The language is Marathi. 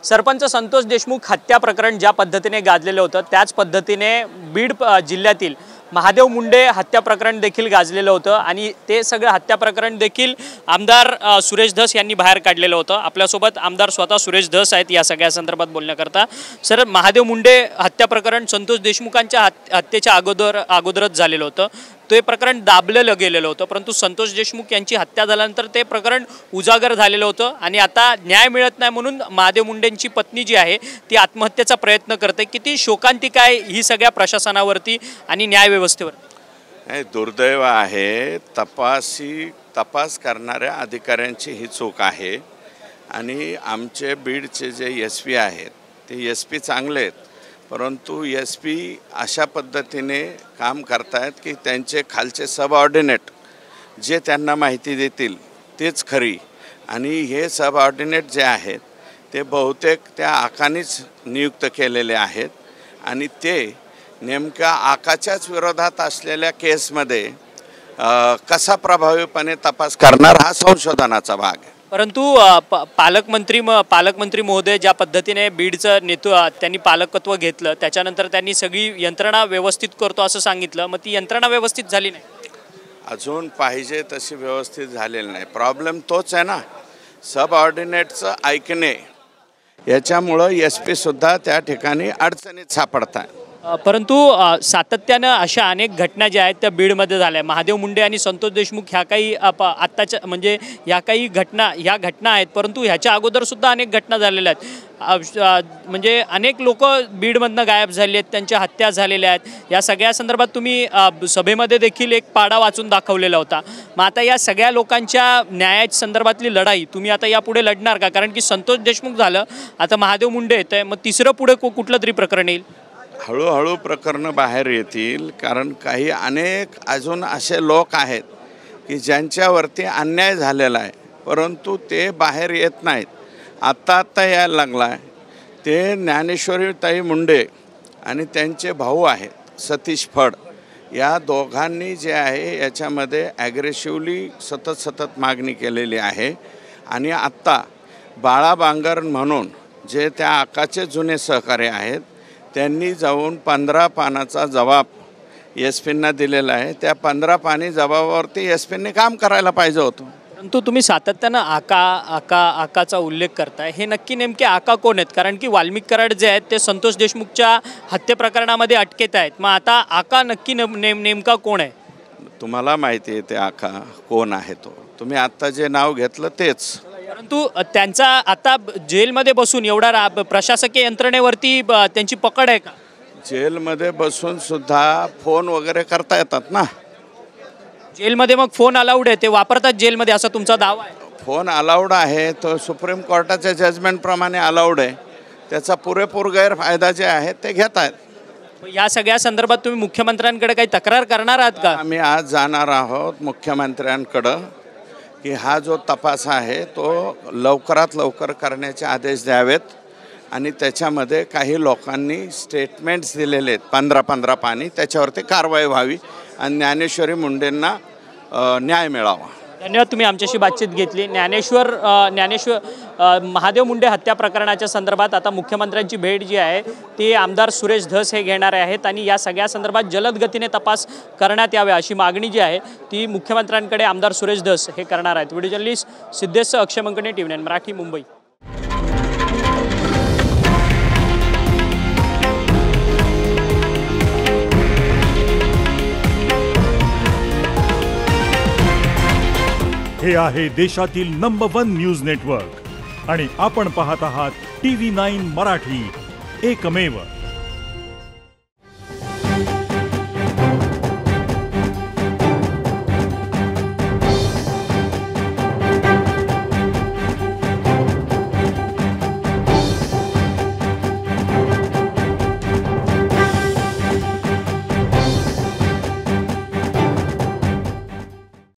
सरपंच संतोष देशमुख हत्या प्रकरण ज्या पद्धतीने गाजलेलं होतं त्याच पद्धतीने बीड जिल्ह्यातील महादेव मुंडे हत्या प्रकरण देखील गाजलेलं होतं आणि ते सगळं हत्या प्रकरण देखील आमदार सुरेश धस यांनी बाहेर काढलेलं होतं। आपल्यासोबत आमदार स्वतः सुरेश धस आहेत या सगळ्या संदर्भात बोलण्याकरता। सर, महादेव मुंडे हत्या प्रकरण संतोष देशमुखांच्या हत्येच्या अगोदरच झालेलं होतं। ते प्रकरण दाबलेलं गेलेलं होतं, परंतु संतोष देशमुख यांची हत्या झाल्यानंतर ते प्रकरण उजागर झालेलं होतं आणि आता न्याय मिळत नाही म्हणून महादेव मुंडेंची पत्नी जी आहे ती आत्महत्येचा प्रयत्न करते। किती शोकांतिका आहे ही सगळ्या प्रशासनावरती आणि न्याय व्यवस्थेवर? दुर्दैव आहे, तपास करणाऱ्या अधिकाऱ्यांची ही चूक आहे आणि आमचे बीडचे जे एसपी आहेत ते एसपी चांगले आहेत, परंतु एसपी अशा पद्धतीने काम करतायत की त्यांचे खालचे सबऑर्डिनेट जे त्यांना माहिती देतील तेच खरी आणि हे सबऑर्डिनेट जे आहेत ते बहुतेक त्या आकानीच नियुक्त केलेले आहेत आणि ते नेमक्या आकाच्याच विरोधात असलेल्या केसमध्ये कसा प्रभावीपणे तपास करणार हा संशोधनाचा भाग आहे। परंतु पालकमंत्री महोदय ज्या पद्धतीने बीडचं त्यांनी पालकत्व घेतलं त्याच्यानंतर त्यांनी सगळी यंत्रणा व्यवस्थित करतो असं सांगितलं, मग ती यंत्रणा व्यवस्थित झाली नाही? अजून पाहिजे तशी व्यवस्थित झालेली नाही। प्रॉब्लेम तोच आहे ना, सबऑर्डिनेटचं ऐकणे याच्यामुळं एसपी सुद्धा त्या ठिकाणी अडचणीत सापडतात। परंतु सातत्यानं अशा अनेक घटना ज्या आहेत त्या बीडमध्ये झाल्या। महादेव मुंडे आणि संतोष देशमुख ह्या काही आत्ताच्या म्हणजे ह्या घटना आहेत, परंतु ह्याच्या अगोदरसुद्धा अनेक घटना झालेल्या आहेत। म्हणजे अनेक लोक बीडमधनं गायब झाले आहेत, त्यांच्या हत्या झालेल्या आहेत। या सगळ्या संदर्भात तुम्ही सभेमध्ये देखील एक पाडा वाचून दाखवलेला होता। मग आता या सगळ्या लोकांच्या न्यायाच्या संदर्भातली लढाई तुम्ही आता यापुढे लढणार का? कारण की संतोष देशमुख झालं, आता महादेव मुंडे येत आहे, मग तिसरं पुढे कुठलं तरी प्रकरण येईल? हळूहळू प्रकरणं बाहेर येतील, कारण काही अनेक अजून असे लोक आहेत की ज्यांच्यावरती अन्याय झालेला आहे परंतु ते बाहेर येत नाहीत। आत्ता यायला लागला आहे ते ज्ञानेश्वरीताई मुंडे आणि त्यांचे भाऊ आहेत सतीश फड, या दोघांनी जे आहे याच्यामध्ये ॲग्रेसिव्हली सतत मागणी केलेली आहे आणि आत्ता बाळा बांगर म्हणून जे त्या आकाचे जुने सहकारी आहेत त्यांनी जाऊन 15 पानाचा जबाब एसपींना दिलेला आहे। त्या 15 पानी जबाबावरती एसपींनी काम करायला पाहिजे होतं। परंतु तुम्ही सातत्यानं आकाचा उल्लेख करताय, हे नक्की नेमके आका कोण आहेत? कारण की वाल्मिक कराड जे आहेत ते संतोष देशमुखच्या हत्ये प्रकरणामध्ये अटकेत आहेत, मग आता आका नक्की नेमका कोण आहे? तुम्हाला माहिती आहे ते आका कोण आहे? तो तुम्ही आत्ता जे नाव घेतलं तेच। परंतु त्यांचा आता जेलमध्ये बसून एवढा प्रशासकीय यंत्रणेवरती त्यांची पकड आहे का? जेलमध्ये बसून सुद्धा फोन वगैरे करता येतात ना? जेलमध्ये मग फोन अलाउड आहे, ते वापरतात जेलमध्ये असा तुमचा दावा आहे? फोन अलाउड आहे, तो सुप्रीम कोर्टाच्या जजमेंटप्रमाणे अलाउड आहे, त्याचा पुरेपूर गैरफायदा जे आहे ते घेत आहेत। या सगळ्या संदर्भात तुम्ही मुख्यमंत्र्यांकडे काही तक्रार करणार आहात का? आम्ही आज जाणार आहोत मुख्यमंत्र्यांकडं की हा जो तपास आहे तो लवकरात लवकर करण्याचे आदेश द्यावेत आणि त्याच्यामध्ये काही लोकांनी स्टेटमेंट्स दिलेले आहेत 15 पानी, त्याच्यावरती कारवाई व्हावी आणि ज्ञानेश्वरी मुंडेंना न्याय मिळावा। धन्यवाद, तुम्ही आमच्याशी बातचीत घेतली। महादेव मुंडे हत्या प्रकरणाच्या संदर्भात आता मुख्यमंत्र्यांची भेट जी आहे ती आमदार सुरेश धस हे घेणार आहेत आणि या सगळ्या संदर्भात जलद गतीने तपास करण्यात यावे अशी मागणी जी आहे ती मुख्यमंत्र्यांकडे आमदार सुरेश धस हे करणार आहेत। व्हिडिओ जर्नलिस्ट सिद्धेश अक्षय मंकणे, TV9 मराठी, मुंबई। हे आहे देशातील नंबर 1 न्यूज नेटवर्क आणि आपण पाहत आहात TV9 मराठी, एकमेव।